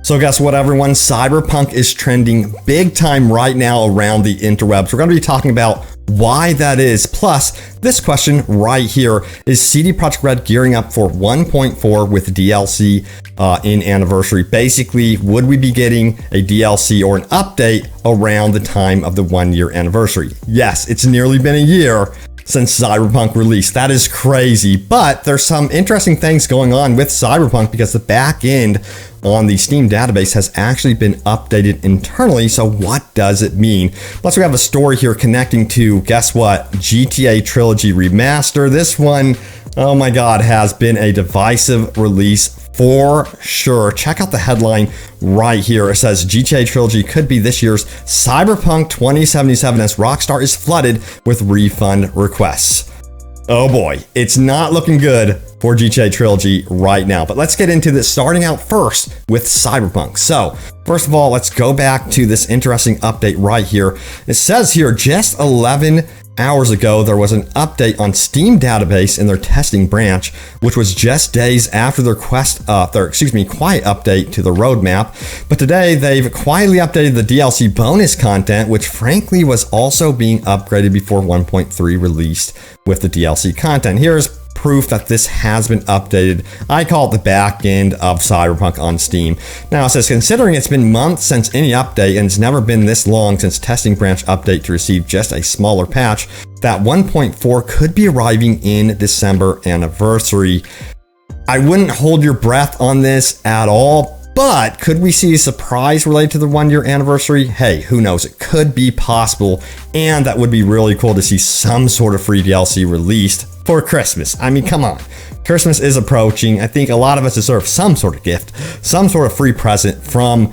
So guess what, everyone? Cyberpunk is trending big time right now around the interwebs. We're going to be talking about why that is. Plus, this question right here, is CD Projekt Red gearing up for 1.4 with DLC in anniversary? Basically, would we be getting a DLC or an update around the time of the 1-year anniversary? Yes, it's nearly been a year since Cyberpunk released. That is crazy, but there's some interesting things going on with Cyberpunk because the back end on the Steam database has actually been updated internally. So what does it mean? Plus, we have a story here connecting to, guess what, GTA Trilogy Remaster. This one, oh my God, has been a divisive release for sure. Check out the headline right here. It says GTA Trilogy could be this year's Cyberpunk 2077 as Rockstar is flooded with refund requests. Oh boy, it's not looking good for GTA Trilogy right now. But let's get into this, starting out first with Cyberpunk. So first of all, let's go back to this interesting update right here. It says here, just 11 hours ago, there was an update on Steam database in their testing branch, which was just days after their quiet update to the roadmap. But today, they've quietly updated the DLC bonus content, which frankly was also being upgraded before 1.3 released with the DLC content. Here's proof that this has been updated. I call it the back end of Cyberpunk on Steam. Now it says, considering it's been months since any update and it's never been this long since testing branch update to receive just a smaller patch, that 1.4 could be arriving in December anniversary. I wouldn't hold your breath on this at all, but could we see a surprise related to the 1-year anniversary? Hey, who knows? It could be possible, and that would be really cool to see some sort of free DLC released for Christmas. I mean, come on. Christmas is approaching. I think a lot of us deserve some sort of gift, some sort of free present from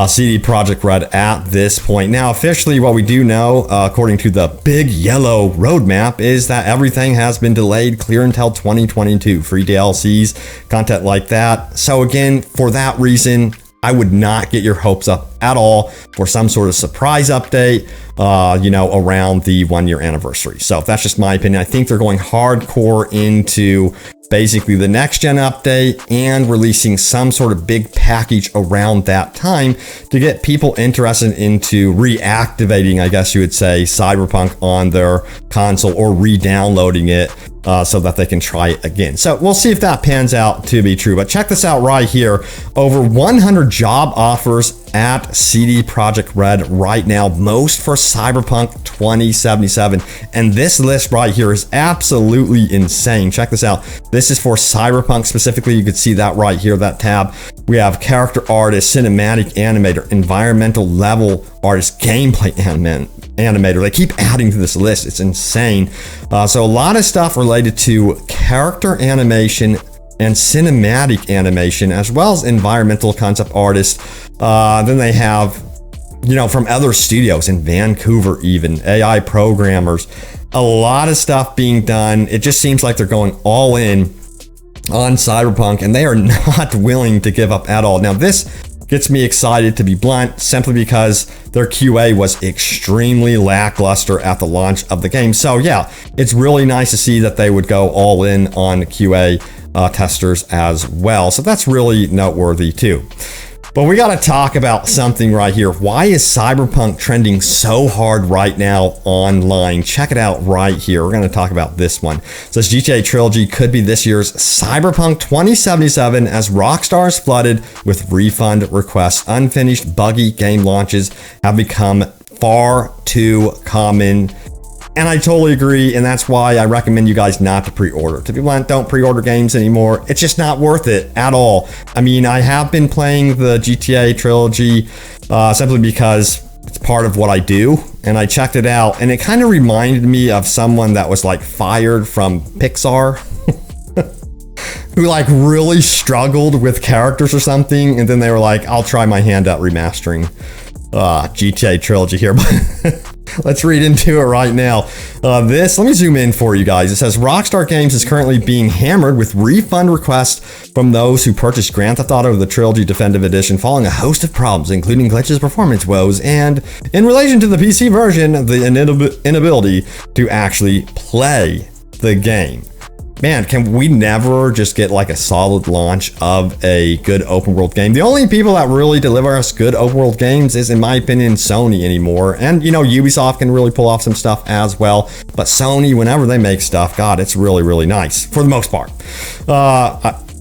CD Projekt Red at this point. Now, officially, what we do know, according to the big yellow roadmap, is that everything has been delayed clear until 2022. Free DLCs, content like that. So again, for that reason, I would not get your hopes up at all for some sort of surprise update, around the 1-year anniversary. So that's just my opinion. I think they're going hardcore into basically the next gen update and releasing some sort of big package around that time to get people interested into reactivating, I guess you would say, Cyberpunk on their console or re-downloading it so that they can try it again. So we'll see if that pans out to be true. But check this out right here. Over 100 job offers at CD Projekt Red right now, most for Cyberpunk 2077. And this list right here is absolutely insane. Check this out. This is for Cyberpunk specifically. You can see that right here, that tab. We have character artist, cinematic animator, environmental level artist, gameplay animator. They keep adding to this list. It's insane. So a lot of stuff related to character animation and cinematic animation, as well as environmental concept artists. Then they have, from other studios in Vancouver, even AI programmers, a lot of stuff being done. It just seems like they're going all in on Cyberpunk, and they are not willing to give up at all. Now, this gets me excited, to be blunt, simply because their QA was extremely lackluster at the launch of the game. So yeah, it's really nice to see that they would go all in on QA testers as well. So that's really noteworthy too. But we got to talk about something right here. Why is Cyberpunk trending so hard right now online? Check it out right here. We're going to talk about this one. It says GTA Trilogy could be this year's Cyberpunk 2077 as Rockstar is flooded with refund requests. Unfinished, buggy game launches have become far too common. And I totally agree, and that's why I recommend you guys not to pre-order. To be blunt, don't pre-order games anymore. It's just not worth it at all. I mean, I have been playing the GTA Trilogy simply because it's part of what I do, and I checked it out, and it kind of reminded me of someone that was like fired from Pixar, who like really struggled with characters or something, and then they were like, I'll try my hand at remastering GTA Trilogy here. Let's read into it right now. Let me zoom in for you guys. It says Rockstar Games is currently being hammered with refund requests from those who purchased Grand Theft Auto the Trilogy Definitive Edition following a host of problems, including glitches, performance woes, and in relation to the PC version, the inability to actually play the game. man, can we never just get like a solid launch of a good open world game? The only people that really deliver us good open world games is, in my opinion, Sony anymore. And, you know, Ubisoft can really pull off some stuff as well. But Sony, whenever they make stuff, God, it's really, really nice for the most part.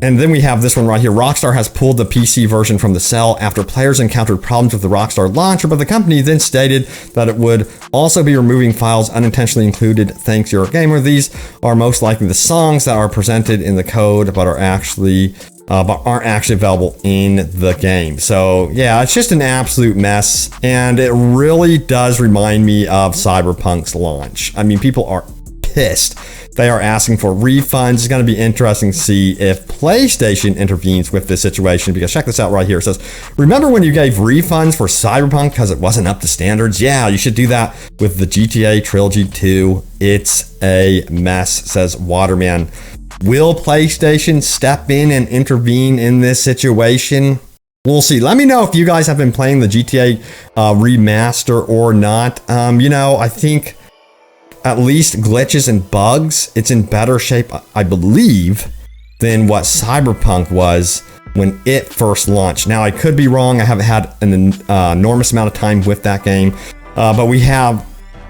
And then we have this one right here. Rockstar has pulled the PC version from the sale after players encountered problems with the Rockstar launcher, but the company then stated that it would also be removing files unintentionally included. Thanks, you're a gamer. These are most likely the songs that are presented in the code, but aren't actually available in the game. So yeah, it's just an absolute mess, and it really does remind me of Cyberpunk's launch. I mean, people are pissed. They are asking for refunds. It's going to be interesting to see if PlayStation intervenes with this situation, because check this out right here. It says, remember when you gave refunds for Cyberpunk because it wasn't up to standards? Yeah, you should do that with the GTA Trilogy 2. It's a mess, says Waterman. Will PlayStation step in and intervene in this situation? We'll see. Let me know if you guys have been playing the GTA remaster or not. You know, I think at least glitches and bugs, it's in better shape, I believe, than what Cyberpunk was when it first launched. Now, I could be wrong. I haven't had an enormous amount of time with that game, but we have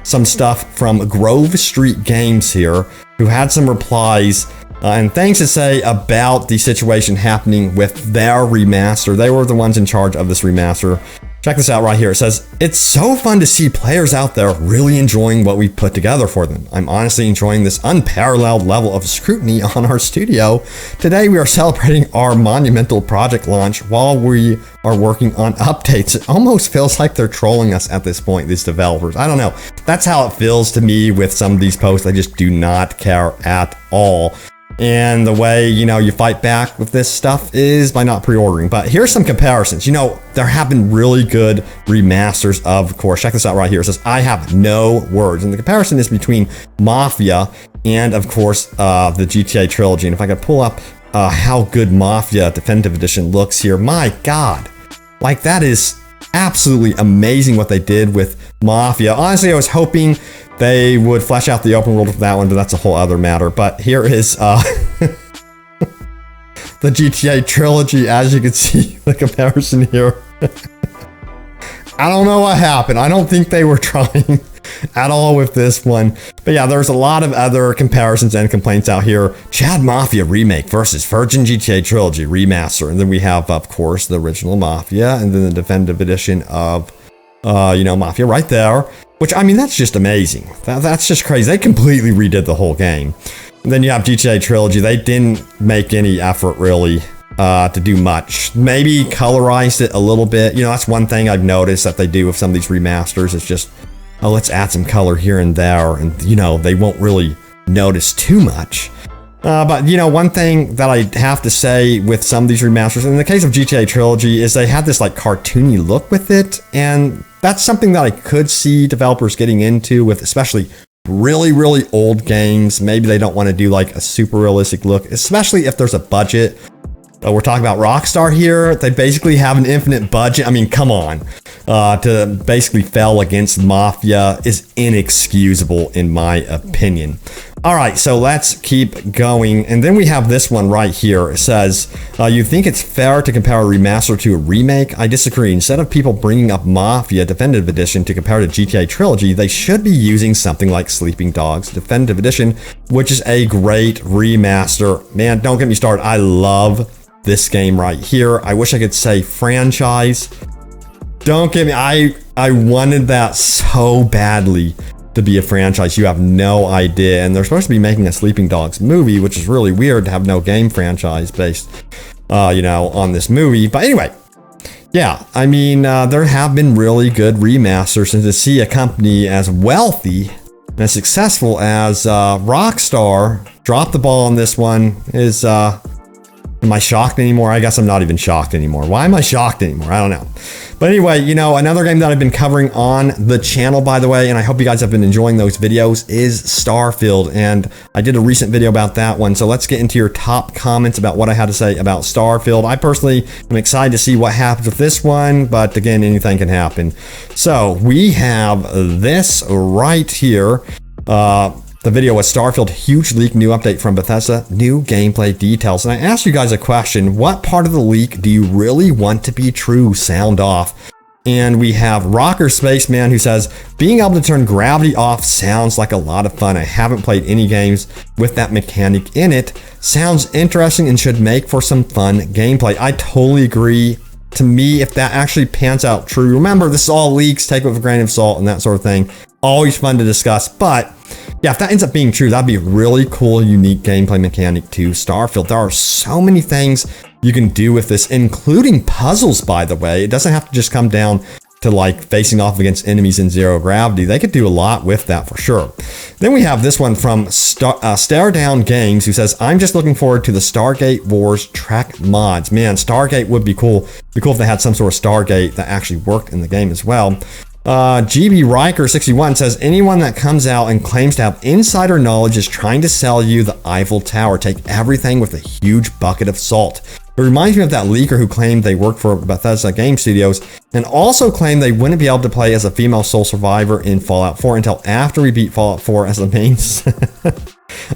some stuff from Grove Street Games here, who had some replies and things to say about the situation happening with their remaster. They were the ones in charge of this remaster. Check this out right here. It says, it's so fun to see players out there really enjoying what we put together for them. I'm honestly enjoying this unparalleled level of scrutiny on our studio. Today we are celebrating our monumental project launch while we are working on updates. It almost feels like they're trolling us at this point, these developers. I don't know. That's how it feels to me with some of these posts. I just do not care at all. And the way, you know, you fight back with this stuff is by not pre-ordering. But here's some comparisons. You know, there have been really good remasters, of course. Check this out right here. It says, I have no words. And the comparison is between Mafia and, of course, the GTA Trilogy. And if I could pull up how good Mafia Definitive Edition looks here, my God, like that is absolutely amazing what they did with Mafia. Honestly, I was hoping they would flesh out the open world for that one, but that's a whole other matter. But here is the GTA Trilogy. As you can see, the comparison here. I don't know what happened. I don't think they were trying at all with this one. But yeah, there's a lot of other comparisons and complaints out here. Chad Mafia Remake versus Virgin GTA Trilogy Remaster. And then we have, of course, the original Mafia, and then the definitive edition of, you know, Mafia right there. Which, I mean, that's just amazing. That's just crazy. They completely redid the whole game. And then you have GTA Trilogy. They didn't make any effort, really, to do much. Maybe colorized it a little bit. You know, that's one thing I've noticed that they do with some of these remasters. It's just, oh, let's add some color here and there. And, you know, they won't really notice too much. But, you know, one thing that I have to say with some of these remasters, in the case of GTA Trilogy, is they had this, like, cartoony look with it. And that's something that I could see developers getting into with especially really, really old games. Maybe they don't want to do, like, a super realistic look, especially if there's a budget. We're talking about Rockstar here. They basically have an infinite budget. I mean, come on. To basically fail against Mafia is inexcusable, in my opinion. All right, so let's keep going. And then we have this one right here. It says, you think it's fair to compare a remaster to a remake? I disagree. Instead of people bringing up Mafia Definitive Edition to compare to GTA Trilogy, they should be using something like Sleeping Dogs Definitive Edition, which is a great remaster. Man, don't get me started. I love this game right here. I wish I could say franchise. Don't get me, I wanted that so badly to be a franchise. You have no idea. And they're supposed to be making a Sleeping Dogs movie, which is really weird to have no game franchise based, you know, on this movie. But anyway, yeah, I mean, there have been really good remasters, and to see a company as wealthy and as successful as Rockstar drop the ball on this one is, am I shocked anymore? I guess I'm not even shocked anymore. Why am I shocked anymore? I don't know. But anyway, you know, another game that I've been covering on the channel, by the way, and I hope you guys have been enjoying those videos, is Starfield. And I did a recent video about that one. So let's get into your top comments about what I had to say about Starfield. I personally am excited to see what happens with this one, but again, anything can happen. So we have this right here. The video was Starfield, huge leak, new update from Bethesda, new gameplay details. And I asked you guys a question, what part of the leak do you really want to be true? Sound off. And we have Rocker Spaceman who says, being able to turn gravity off sounds like a lot of fun. I haven't played any games with that mechanic in it. Sounds interesting and should make for some fun gameplay. I totally agree. To me, if that actually pans out true, remember, this is all leaks, take it with a grain of salt and that sort of thing. Always fun to discuss, but yeah, if that ends up being true, that'd be a really cool, unique gameplay mechanic to Starfield. There are so many things you can do with this, including puzzles, by the way. It doesn't have to just come down to like facing off against enemies in zero gravity. They could do a lot with that for sure. Then we have this one from Stare Down Games who says, I'm just looking forward to the Stargate Wars Trek mods. Man, Stargate would be cool. It'd be cool if they had some sort of Stargate that actually worked in the game as well. GB Riker 61 says, anyone that comes out and claims to have insider knowledge is trying to sell you the Eiffel Tower. Take everything with a huge bucket of salt. It reminds me of that leaker who claimed they worked for Bethesda Game Studios and also claimed they wouldn't be able to play as a female sole survivor in Fallout 4 until after we beat Fallout 4 as the main.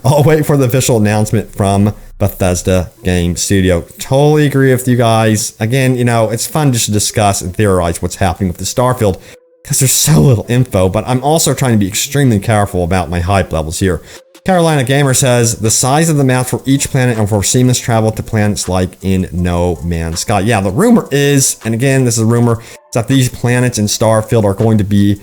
I'll wait for the official announcement from Bethesda Game Studio. Totally agree with you guys. Again, you know, it's fun just to discuss and theorize what's happening with the Starfield because there's so little info, but I'm also trying to be extremely careful about my hype levels here. Carolina Gamer says, the size of the map for each planet and for seamless travel to planets like in No Man's Sky. Yeah, the rumor is, and again, this is a rumor, is that these planets in Starfield are going to be,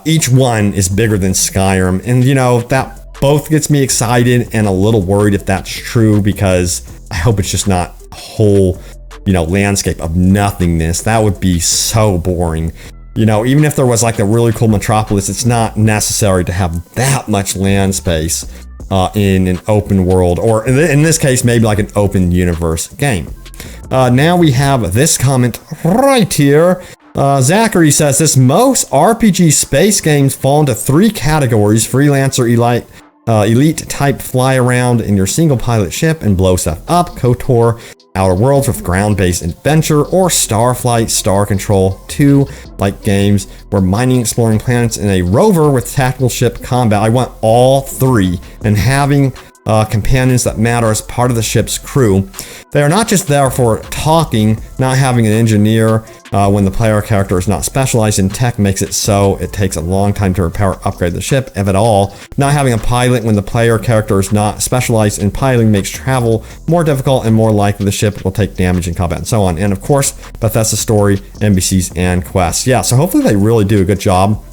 each one is bigger than Skyrim. And, you know, that both gets me excited and a little worried if that's true, because I hope it's just not a whole, you know, landscape of nothingness. That would be so boring. You know, even if there was like a really cool metropolis, it's not necessary to have that much land space in an open world, or in this case, maybe like an open universe game. Now we have this comment right here. Zachary says, this most RPG space games fall into 3 categories: freelancer, elite type, fly around in your single pilot ship and blow stuff up, KOTOR, Outer Worlds with ground-based adventure, or Starflight, Star Control 2, like games where mining, exploring planets in a rover with tactical ship combat. I want all 3, and having companions that matter as part of the ship's crew. They are not just there for talking. Not having an engineer when the player character is not specialized in tech makes it so it takes a long time to repair or upgrade the ship, if at all. Not having a pilot when the player character is not specialized in piloting makes travel more difficult and more likely the ship will take damage in combat and so on. And of course, Bethesda story, NPCs, and quests. Yeah, so hopefully they really do a good job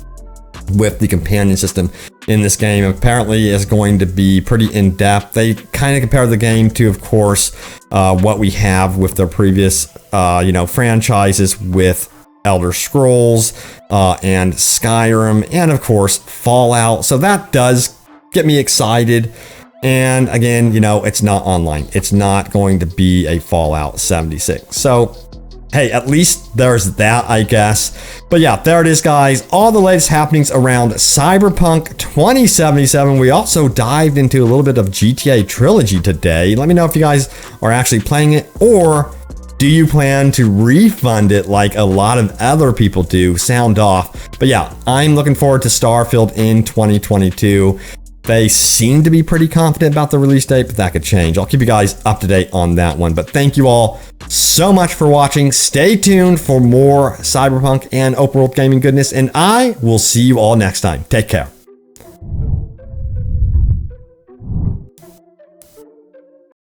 with the companion system in this game. Apparently is going to be pretty in-depth. They kind of compare the game to, of course, what we have with their previous you know, franchises with Elder Scrolls and Skyrim, and of course Fallout. So that does get me excited. And again, you know, it's not online. It's not going to be a Fallout 76. So hey, at least there's that, I guess. But yeah, there it is, guys. All the latest happenings around Cyberpunk 2077. We also dived into a little bit of GTA Trilogy today. Let me know if you guys are actually playing it, or do you plan to refund it like a lot of other people do? Sound off. But yeah, I'm looking forward to Starfield in 2022. They seem to be pretty confident about the release date, but that could change. I'll keep you guys up to date on that one. But thank you all so much for watching. Stay tuned for more Cyberpunk and open world gaming goodness, and I will see you all next time. Take care.